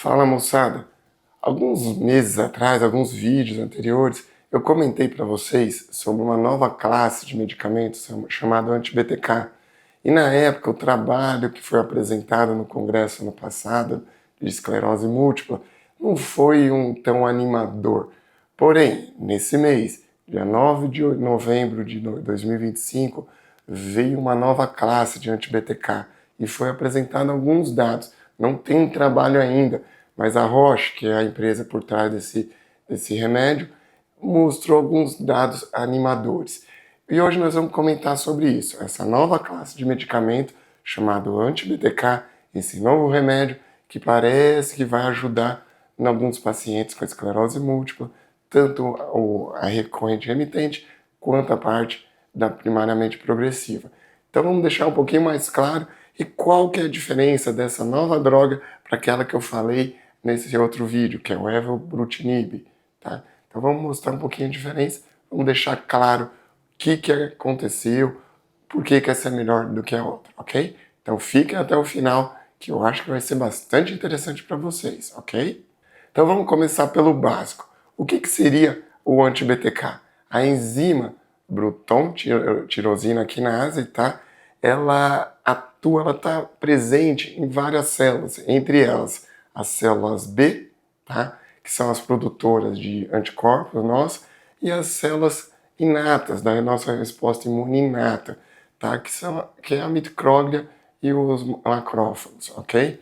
Fala moçada, alguns meses atrás, alguns vídeos anteriores, eu comentei para vocês sobre uma nova classe de medicamentos chamada anti-BTK. E na época o trabalho que foi apresentado no Congresso ano passado de esclerose múltipla não foi tão animador. Porém, nesse mês, dia 9 de novembro de 2025, veio uma nova classe de anti-BTK e foi apresentado alguns dados. Não tem um trabalho ainda, mas a Roche, que é a empresa por trás desse remédio, mostrou alguns dados animadores. E hoje nós vamos comentar sobre isso, essa nova classe de medicamento chamado anti-BTK, esse novo remédio que parece que vai ajudar em alguns pacientes com esclerose múltipla, tanto a recorrente remitente quanto a parte da primariamente progressiva. Então vamos deixar um pouquinho mais claro e qual que é a diferença dessa nova droga para aquela que eu falei nesse outro vídeo, que é o evobrutinib, tá? Então vamos mostrar um pouquinho a diferença, vamos deixar claro o que aconteceu, por que essa é melhor do que a outra, ok? Então fiquem até o final, que eu acho que vai ser bastante interessante para vocês, ok? Então vamos começar pelo básico. O que seria o anti-BTK? A enzima Bruton tirosina quinase, tá? Ela está presente em várias células, entre elas as células B, tá? Que são as produtoras de anticorpos nossos, e as células inatas, da nossa resposta imune inata, tá? Que é a mitocôndria e os macrófagos, ok?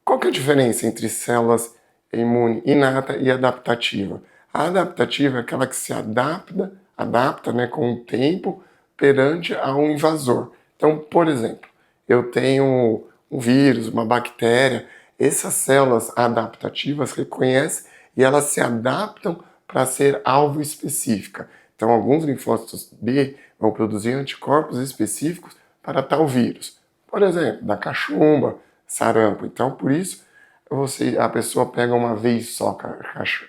Qual que é a diferença entre células imune inata e adaptativa? A adaptativa é aquela que se adapta, né, com o tempo perante a um invasor. Então, por exemplo, eu tenho um vírus, uma bactéria, essas células adaptativas reconhecem e elas se adaptam para ser alvo específica. Então, alguns linfócitos B vão produzir anticorpos específicos para tal vírus. Por exemplo, da cachumba, sarampo. Então, por isso, a pessoa pega uma vez só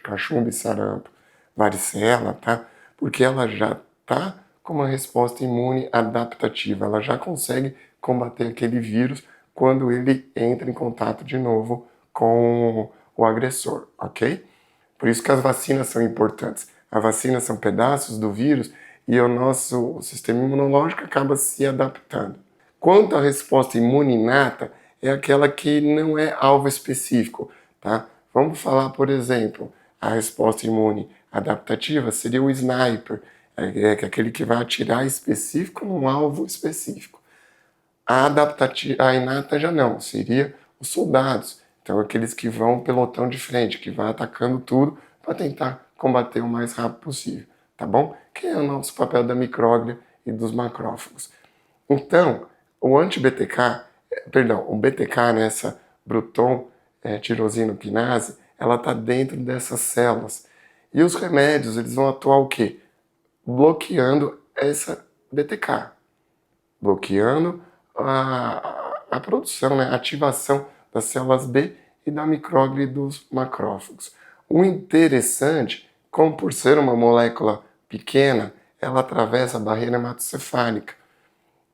cachumba e sarampo, varicela, tá? Porque ela já tá com uma resposta imune adaptativa, ela já consegue combater aquele vírus quando ele entra em contato de novo com o agressor, ok? Por isso que as vacinas são importantes. As vacinas são pedaços do vírus e o nosso sistema imunológico acaba se adaptando. Quanto à resposta imune inata, é aquela que não é alvo específico, tá? Vamos falar, por exemplo, a resposta imune adaptativa seria o sniper, aquele que vai atirar específico num alvo específico. A inata já não, seria os soldados, então aqueles que vão pelotão de frente, que vai atacando tudo para tentar combater o mais rápido possível, tá bom? Que é o nosso papel da micróglia e dos macrófagos. Então, o anti-BTK, o BTK, né, essa Bruton tirosina quinase, ela está dentro dessas células. E os remédios, eles vão atuar o quê? Bloqueando essa BTK, bloqueando a produção, né, a ativação das células B e da micróglia e dos macrófagos. O interessante, como por ser uma molécula pequena, ela atravessa a barreira hematocefálica.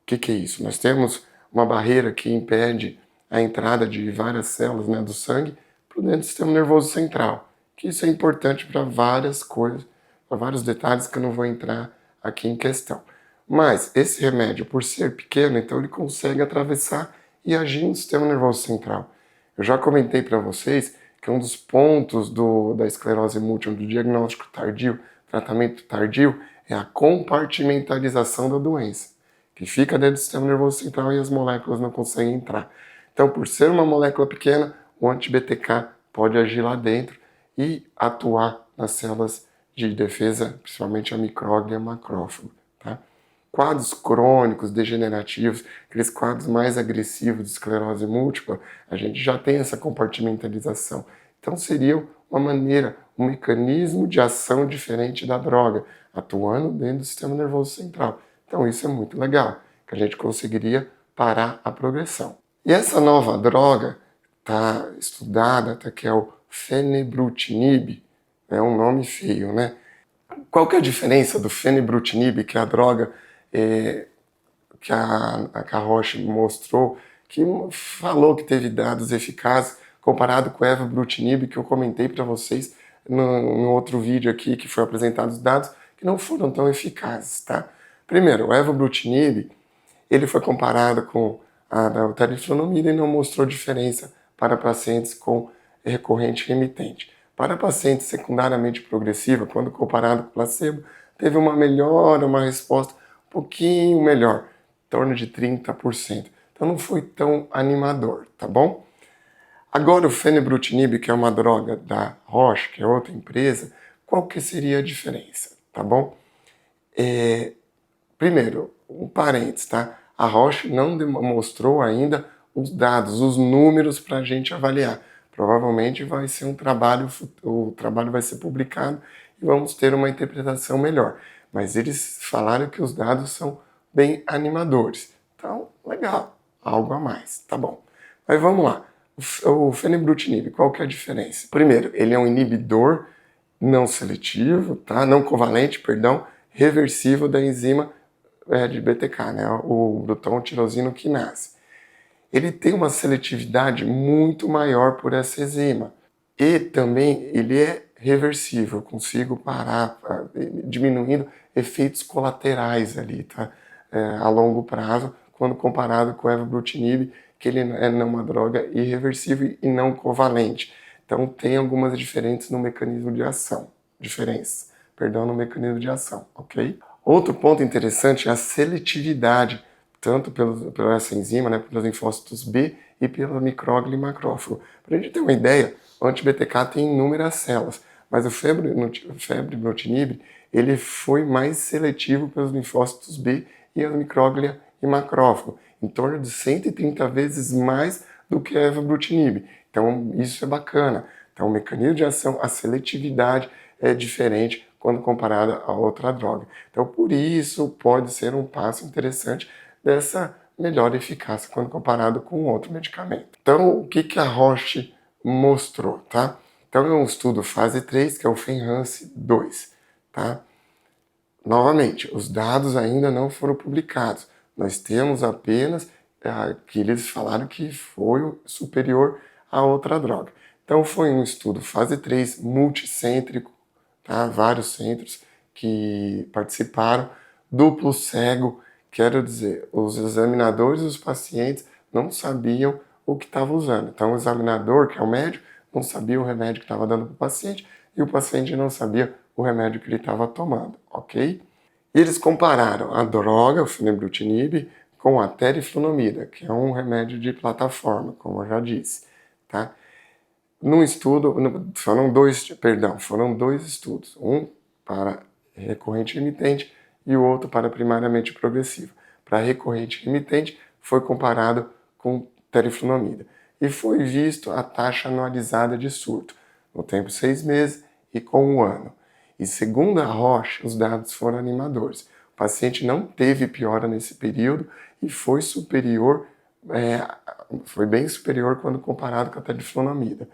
O que é isso? Nós temos uma barreira que impede a entrada de várias células, né, do sangue para dentro do sistema nervoso central. Que isso é importante para várias coisas, para vários detalhes que eu não vou entrar aqui em questão. Mas esse remédio, por ser pequeno, então ele consegue atravessar e agir no sistema nervoso central. Eu já comentei para vocês que um dos pontos da esclerose múltipla, do diagnóstico tardio, tratamento tardio, é a compartimentalização da doença, que fica dentro do sistema nervoso central e as moléculas não conseguem entrar. Então, por ser uma molécula pequena, o anti-BTK pode agir lá dentro e atuar nas células de defesa, principalmente a micróglia e a macrófago, tá? Quadros crônicos, degenerativos, aqueles quadros mais agressivos de esclerose múltipla, a gente já tem essa compartimentalização. Então, seria uma maneira, um mecanismo de ação diferente da droga, atuando dentro do sistema nervoso central. Então isso é muito legal, que a gente conseguiria parar a progressão. E essa nova droga está estudada, até que é o fenebrutinib, é um nome feio, né? Qual que é a diferença do fenebrutinib, que é a droga que a Roche mostrou, que falou que teve dados eficazes comparado com o evobrutinib, que eu comentei para vocês no outro vídeo aqui, que foi apresentado os dados, que não foram tão eficazes, tá? Primeiro, o evobrutinib, ele foi comparado com a teriflunomida e não mostrou diferença para pacientes com recorrente remitente. Para pacientes secundariamente progressiva, quando comparado com placebo, teve uma melhora, uma resposta um pouquinho melhor, em torno de 30%. Então não foi tão animador, tá bom? Agora o fenebrutinib, que é uma droga da Roche, que é outra empresa, qual que seria a diferença, tá bom? Primeiro, um parênteses, tá? A Roche não demonstrou ainda os dados, os números para a gente avaliar. Provavelmente vai ser um trabalho, o trabalho vai ser publicado e vamos ter uma interpretação melhor. Mas eles falaram que os dados são bem animadores. Então, legal, algo a mais, tá bom. Mas vamos lá. O fenebrutinib, qual que é a diferença? Primeiro, ele é um inibidor não seletivo, tá? Não covalente, perdão, reversível da enzima de BTK, né? O Bruton tirosina quinase. Ele tem uma seletividade muito maior por essa enzima. E também ele é reversível, eu consigo parar, diminuindo efeitos colaterais ali, tá? A longo prazo, quando comparado com o evobrutinib, que ele é uma droga irreversível e não covalente. Então tem algumas diferenças no mecanismo de ação, no mecanismo de ação, ok? Outro ponto interessante é a seletividade, tanto pela essa enzima, né, pelos linfócitos B e pela micróglia e macrófago. Para a gente ter uma ideia, o anti-BTK tem inúmeras células, mas o fenebrutinib, ele foi mais seletivo pelos linfócitos B e a micróglia e macrófago, em torno de 130 vezes mais do que a evobrutinib. Então isso é bacana. Então o mecanismo de ação, a seletividade é diferente quando comparada a outra droga. Então por isso pode ser um passo interessante dessa melhor eficácia quando comparado com outro medicamento. Então o que a Roche mostrou, tá? Então é um estudo fase 3, que é o FENhance 2, tá? Novamente, os dados ainda não foram publicados. Nós temos apenas que eles falaram que foi superior a outra droga. Então foi um estudo fase 3, multicêntrico, tá? Vários centros que participaram, duplo cego, quero dizer, os examinadores e os pacientes não sabiam o que estava usando. Então o examinador, que é o médico, não sabia o remédio que estava dando para o paciente e o paciente não sabia o remédio que ele estava tomando, ok? E eles compararam a droga, o fenebrutinib, com a teriflunomida, que é um remédio de plataforma, como eu já disse, tá? Num estudo, foram dois estudos, um para recorrente remitente e o outro para primariamente progressiva. Para recorrente remitente foi comparado com teriflunomida e foi visto a taxa anualizada de surto, no tempo 6 meses e com 1 ano. E segundo a Roche, os dados foram animadores. O paciente não teve piora nesse período e foi superior, foi bem superior quando comparado com a teriflunomida.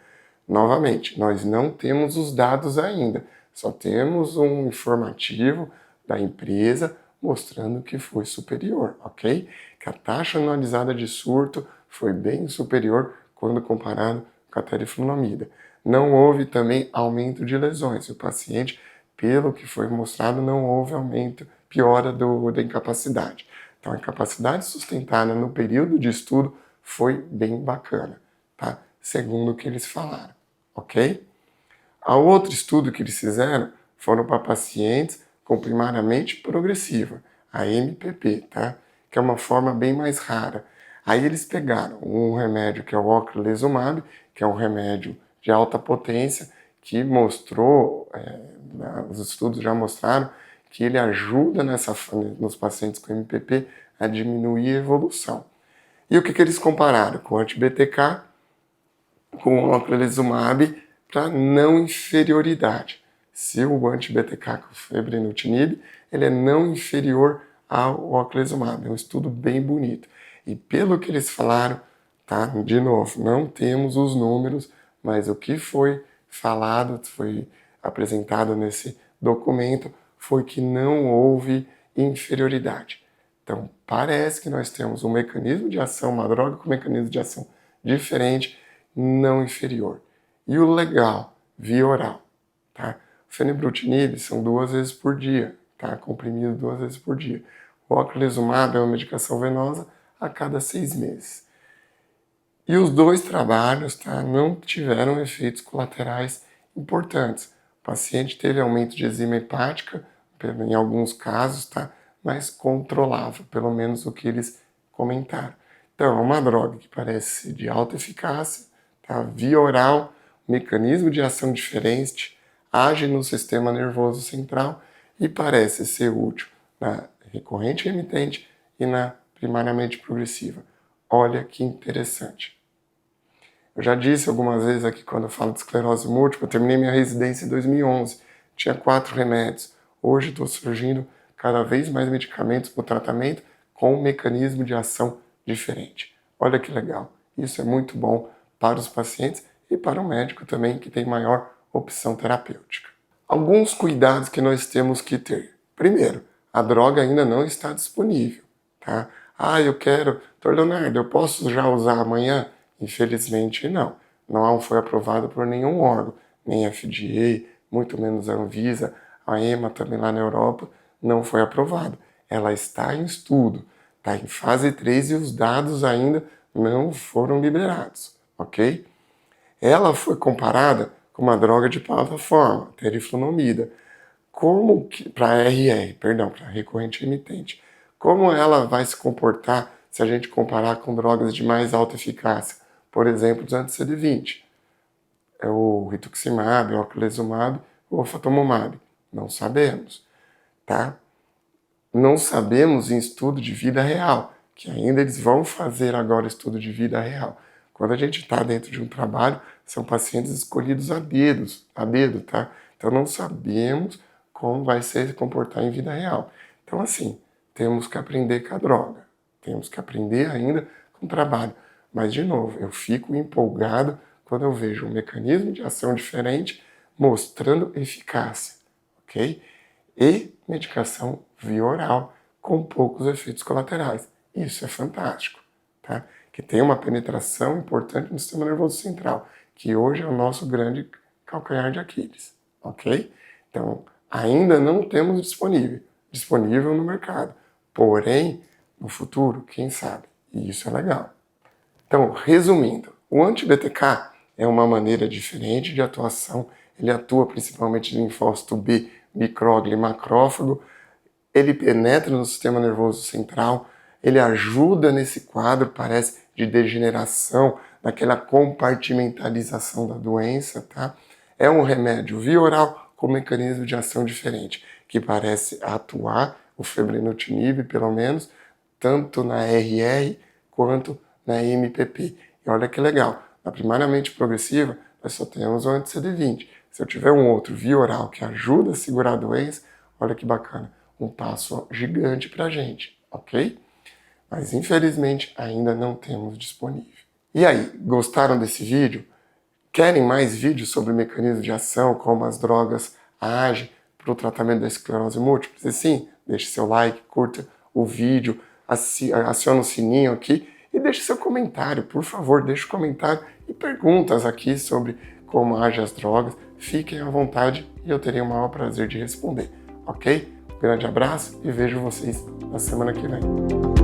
Novamente, nós não temos os dados ainda, só temos um informativo da empresa mostrando que foi superior, ok? Que a taxa anualizada de surto foi bem superior quando comparado com a teriflunomida. Não houve também aumento de lesões. O paciente, pelo que foi mostrado, não houve aumento, piora da incapacidade. Então, a incapacidade sustentada no período de estudo foi bem bacana, tá? Segundo o que eles falaram, ok? A outro estudo que eles fizeram foram para pacientes com primariamente progressiva, a MPP, tá? Que é uma forma bem mais rara. Aí eles pegaram um remédio que é o ocrelizumab, que é um remédio de alta potência, que mostrou, os estudos já mostraram, que ele ajuda nos pacientes com MPP a diminuir a evolução. E o que eles compararam? Com o anti-BTK, com o ocrelizumab, para não inferioridade. Se o anti-BTK com fenebrutinib, ele é não inferior ao ocrelizumab. É um estudo bem bonito. E pelo que eles falaram, tá? De novo, não temos os números, mas o que foi falado, foi apresentado nesse documento, foi que não houve inferioridade. Então, parece que nós temos um mecanismo de ação, uma droga com mecanismo de ação diferente, não inferior. E o legal, via oral, tá? O fenebrutinib são 2 vezes por dia, tá? Comprimido 2 vezes por dia. O ocrelizumab é uma medicação venosa a cada 6 meses. E os 2 trabalhos, tá, não tiveram efeitos colaterais importantes. O paciente teve aumento de enzima hepática, em alguns casos, tá, mas controlável, pelo menos o que eles comentaram. Então, é uma droga que parece de alta eficácia, tá, via oral, mecanismo de ação diferente, age no sistema nervoso central e parece ser útil na recorrente remitente e na primariamente progressiva. Olha que interessante. Eu já disse algumas vezes aqui quando eu falo de esclerose múltipla, eu terminei minha residência em 2011, tinha 4 remédios. Hoje estou surgindo cada vez mais medicamentos para o tratamento com um mecanismo de ação diferente. Olha que legal. Isso é muito bom para os pacientes e para o médico também, que tem maior opção terapêutica. Alguns cuidados que nós temos que ter. Primeiro, a droga ainda não está disponível, tá? Ah, eu quero, Dr. Leonardo, eu posso já usar amanhã? Infelizmente não. Não foi aprovado por nenhum órgão, nem FDA, muito menos a Anvisa, a EMA também lá na Europa, não foi aprovado. Ela está em estudo, está em fase 3 e os dados ainda não foram liberados, ok? Ela foi comparada com uma droga de plataforma, teriflunomida, como que para RR, perdão, para recorrente remitente. Como ela vai se comportar se a gente comparar com drogas de mais alta eficácia? Por exemplo, os anti-CD20. É o rituximab, o ocrelizumab, o ofatumumab. Não sabemos, tá? Não sabemos em estudo de vida real, que ainda eles vão fazer agora estudo de vida real. Quando a gente está dentro de um trabalho, são pacientes escolhidos a dedo, tá? Então não sabemos como vai se comportar em vida real. Então assim, temos que aprender com a droga, temos que aprender ainda com o trabalho. Mas de novo, eu fico empolgado quando eu vejo um mecanismo de ação diferente mostrando eficácia, ok? E medicação via oral com poucos efeitos colaterais. Isso é fantástico, tá? Que tem uma penetração importante no sistema nervoso central, que hoje é o nosso grande calcanhar de Aquiles, ok? Então, ainda não temos disponível no mercado. Porém, no futuro, quem sabe? E isso é legal. Então, resumindo, o anti-BTK é uma maneira diferente de atuação. Ele atua principalmente em linfócito B, micróglio e macrófago. Ele penetra no sistema nervoso central. Ele ajuda nesse quadro, parece, de degeneração, daquela compartimentalização da doença, tá? É um remédio via oral com mecanismo de ação diferente, que parece atuar, o febrinutinib, pelo menos, tanto na RR quanto na MPP. E olha que legal, na primariamente progressiva, nós só temos o anti-CD20. Se eu tiver um outro via oral que ajuda a segurar a doença, olha que bacana, um passo gigante para a gente, ok? Mas infelizmente ainda não temos disponível. E aí, gostaram desse vídeo? Querem mais vídeos sobre mecanismos de ação, como as drogas agem para o tratamento da esclerose múltipla? Se sim, deixe seu like, curta o vídeo, aciona o sininho aqui e deixe seu comentário, por favor, deixe um comentário e perguntas aqui sobre como agem as drogas. Fiquem à vontade e eu terei o maior prazer de responder, ok? Um grande abraço e vejo vocês na semana que vem.